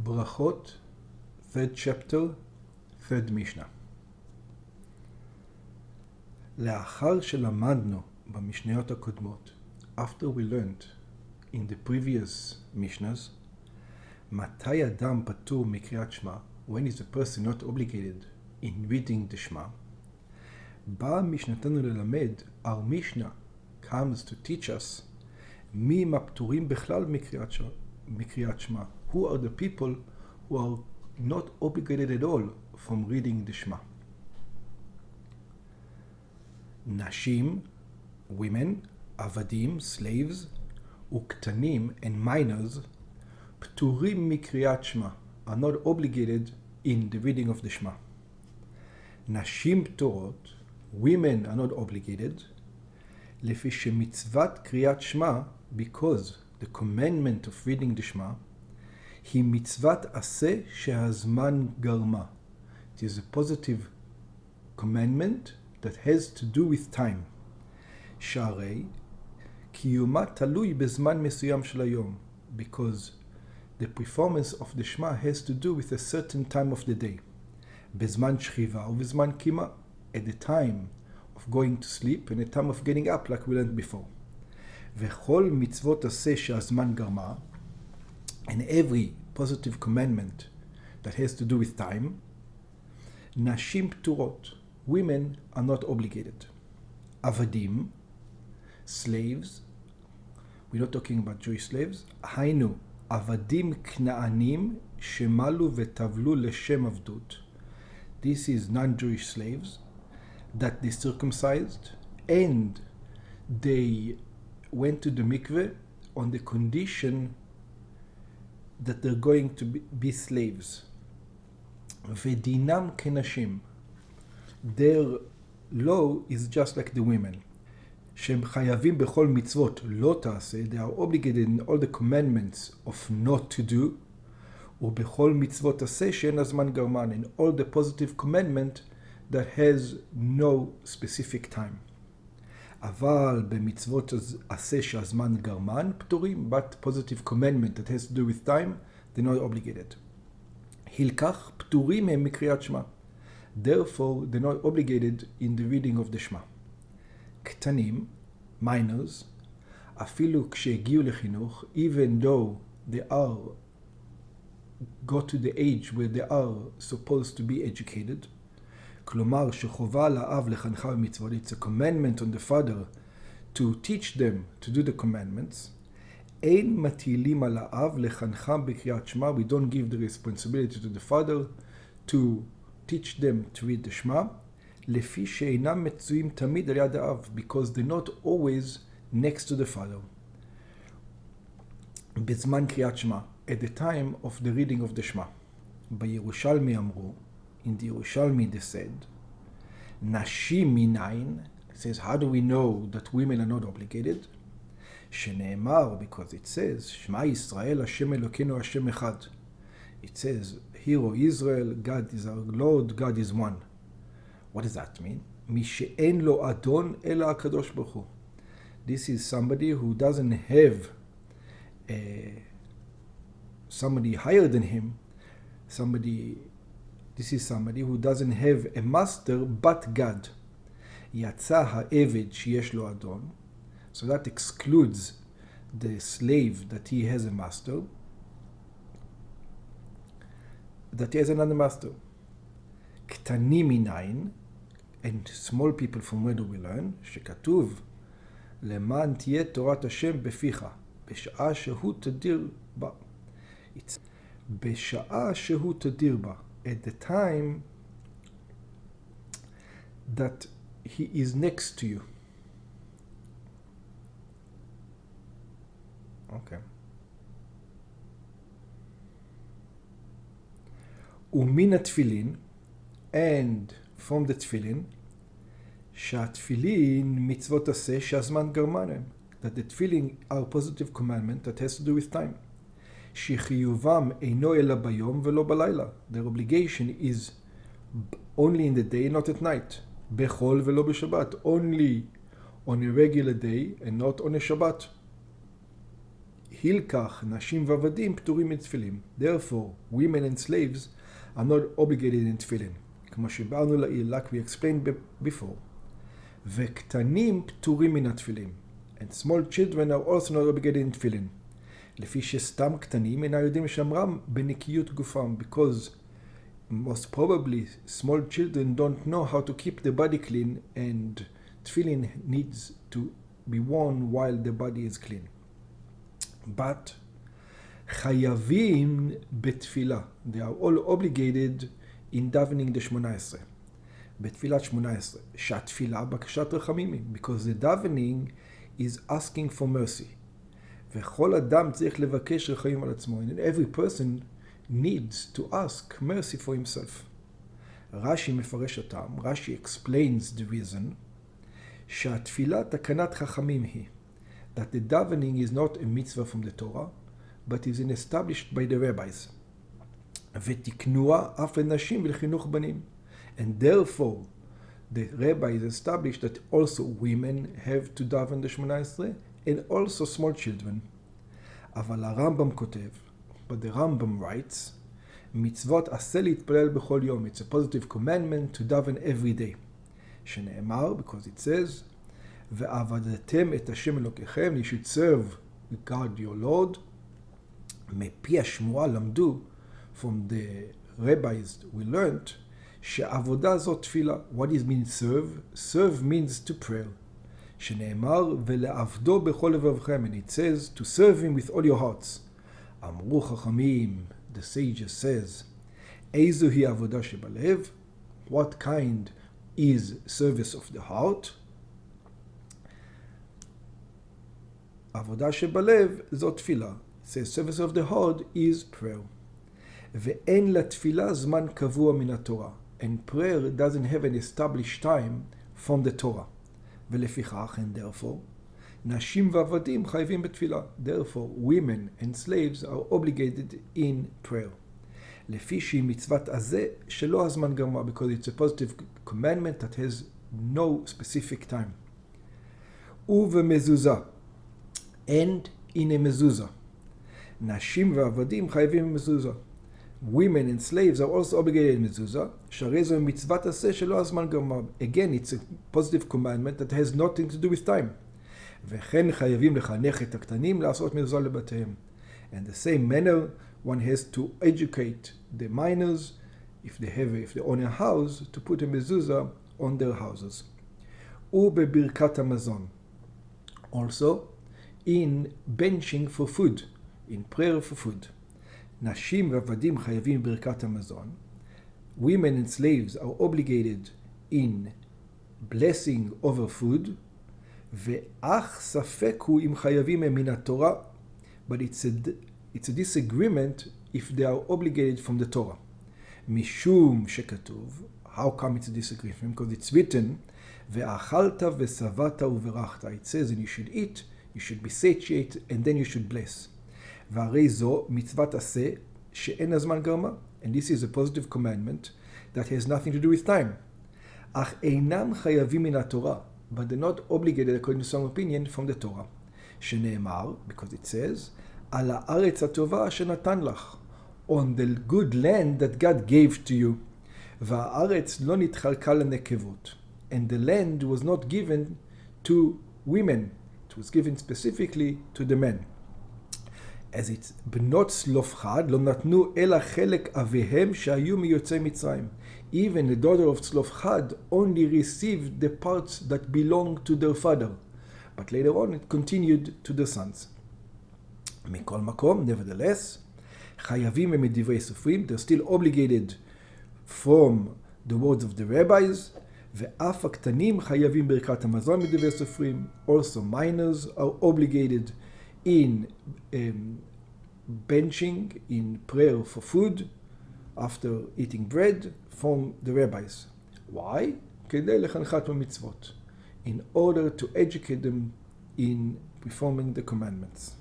Brachot, 3rd chapter, 3rd Mishnah. לאחר שלמדנו במשניות הקודמות, after we learned in the previous Mishnahs, מתי אדם פטור מקריאת שמע, when is a person not obligated in reading the Shema, באה משנתנו ללמד, our Mishnah comes to teach us, מי הם הפטורים בכלל מקריאת שמע, who are the people who are not obligated at all from reading the Shema. נשים, women, עבדים, slaves, וקטנים and minors, פטורים מקריאת שמע, are not obligated in the reading of the Shema. נשים פטורות, women are not obligated, לפי שמצוות קריאת שמע, because the commandment of reading the Shema, היא מצוות עשה שהזמן גרמה. It is a positive commandment that has to do with time. שהרי קיומה תלוי בזמן מסוים של היום, because the performance of the Shema has to do with a certain time of the day. בזמן שכיבה ובזמן קימה, at the time of going to sleep and the time of getting up, like we learned before. וכל מצוות עשה שהזמן גרמה, and every positive commandment that has to do with time, נשים פטורות, women are not obligated. עבדים, slaves, we're not talking about Jewish slaves, היינו, עבדים כנענים שמלו וטבלו לשם עבדות. This is non-Jewish slaves that they circumcised and they went to the mikveh on the condition that they're going to be slaves. ודינם כנשים. Their law is just like the women. שהם חייבים בכל מצוות לא תעשה, they are obligated in all the commandments of not to do, ובכל מצוות עשה שאין הזמן גרמן, in all the positive commandment that has no specific time. אבל במצוות עשה שהזמן גרמן פטורים, but positive commandment that has to do with time, they're not obligated. הלקח פטורים הם מקריאת שמע. Therefore, they're not obligated in the reading of the Shema. קטנים, minors, אפילו כשהגיעו לחינוך, even though they got to the age where they are supposed to be educated, כלומר שחובה על האב לחנכה במצוות, it's a commandment on the father to teach them to do the commandments, אין מטילים על האב לחנכה בקריאת שמע, we don't give the responsibility to the father to teach them to read the Shema, לפי שאינם מצויים תמיד על יד האב, because they're not always next to the father. בזמן קריאת שמע, at the time of the reading of the Shema. בירושלמי אמרו, in the Yerushalmi they said, נשים מניין, it says, how do we know that women are not obligated? שנאמר, because it says, שמע ישראל, השם אלוקינו, השם אחד. It says, hear, O Israel, God is our Lord, God is one. What does that mean? מי שאין לו אדון, אלא הקדוש ברוך הוא. This is somebody who doesn't have somebody higher than him, this is somebody who doesn't have a master but God. יצא העבד שיש לו אדון, so that excludes the slave that he has a master, that he has another master. קטנים מניין, and small people, from where do we learn? שכתוב, למען תהיה תורת השם בפיך, בשעה שהוא תדיר בה. It's בשעה שהוא תדיר בה, at the time that he is next to you. Okay. ומן התפילין, and from the tefillin, שהתפילין מצוות עשה שהזמן גרמן להם. That the tefillin are a positive commandment that has to do with time. שחיובם אינו אלא ביום ולא בלילה. Their obligation is only in the day, not at night. בחול ולא בשבת. Only on a regular day and not on a Shabbat. הילקח נשים ועבדים פטורים מתפילין. Therefore, women and slaves are not obligated in tefillin. כמו שבארנו לעיל, like we explained before. וקטנים פטורים מן התפילין. And small children are also not obligated in tefillin. לפי שסתם קטנים אינם יודעים לשמרם בנקיות גופם, because most probably small children don't know how to keep the body clean, and tefillin needs to be worn while the body is clean. But חייבים בתפילה. They are all obligated in davening the 18. בתפילת 18. שהתפילה בקשת רחמים. Because the davening is asking for mercy. וכל אדם צריך לבקש רחמים על עצמו. And every person needs to ask mercy for himself. רש"י מפרש אותם. רש"י explains the reason. שהתפילה תקנת חכמים היא. That the davening is not a mitzvah from the Torah, but is established by the rabbis. ותקנוה אף לנשים ולחינוך בנים. And therefore, the rabbis established that also women have to daven the 18, and also small children. אבל הרמב"ם כותב, but the Rambam writes, מצוות עשה להתפלל בכל יום. It's a positive commandment to daven every day. שנאמר, because it says, ועבדתם את השם אלוקיכם, you should serve God your Lord. מפי השמועה למדו, from the rabbis we learned, שעבודה זו תפילה. What does mean serve? Serve means to prayer. שנאמר, ולעבדו בכל לבבכם, and it says, to serve him with all your hearts. אמרו חכמים, the sages says, איזו היא עבודה שבלב? What kind is service of the heart? עבודה שבלב זו תפילה. It says service of the heart is prayer. ואין לתפילה זמן קבוע מן התורה. And prayer doesn't have an established time from the Torah. ולפיכך, and therefore, נשים ועבדים חייבים בתפילה. Therefore, women and slaves are obligated in prayer. לפי שהיא מצוות הזה שלא הזמן גרמה, because it's a positive commandment that has no specific time. ובמזוזה, and in a mezuzah. נשים ועבדים חייבים במזוזה. Women and slaves are also obligated in mezuzah. שהרי זו מצוות עשה שלא הזמן גרמה. Again, it's a positive commandment that has nothing to do with time. וכן חייבים לחנך את הקטנים לעשות מזוזה לבתיהם. And the same manner, one has to educate the minors, if they own a house, to put a mezuzah on their houses. ובברכת המזון. Also, in benching for food, in prayer for food. נשים ועבדים חייבים ברכת המזון. Women and slaves are obligated in blessing over food. ואך ספק הוא אם חייבים מן התורה, but it's a disagreement if they are obligated from the Torah. משום שכתוב, how come it's a disagreement? Because it's written, ואכלת ושבעת וברכת. It says, and you should eat, you should be satiated, and then you should bless. והרי זו מצוות עשה שאין הזמן גרמה. And this is a positive commandment that has nothing to do with time. אך אינם חייבים מן התורה, but they're not obligated according to some opinion from the Torah. שנאמר, because it says, על הארץ הטובה אשר נתן לך, on the good land that God gave to you. והארץ לא נתחלקה לנקבות. And the land was not given to women. It was given specifically to the men. As it's בנות צלופחד לא נתנו אלא חלק אביהם שהיו מיוצאי מצרים. Even the daughter of Tzlofchad only received the parts that belonged to their father. But later on it continued to the sons. מכל מקום, nevertheless, חייבים הם מדברי סופרים, they're still obligated from the words of the rabbis, ואף הקטנים חייבים ברכת המזון מדברי סופרים. Also minors are obligated in benching, in prayer for food, after eating bread from the rabbis. Why? כדי לחנכת במצוות. In order to educate them in performing the commandments.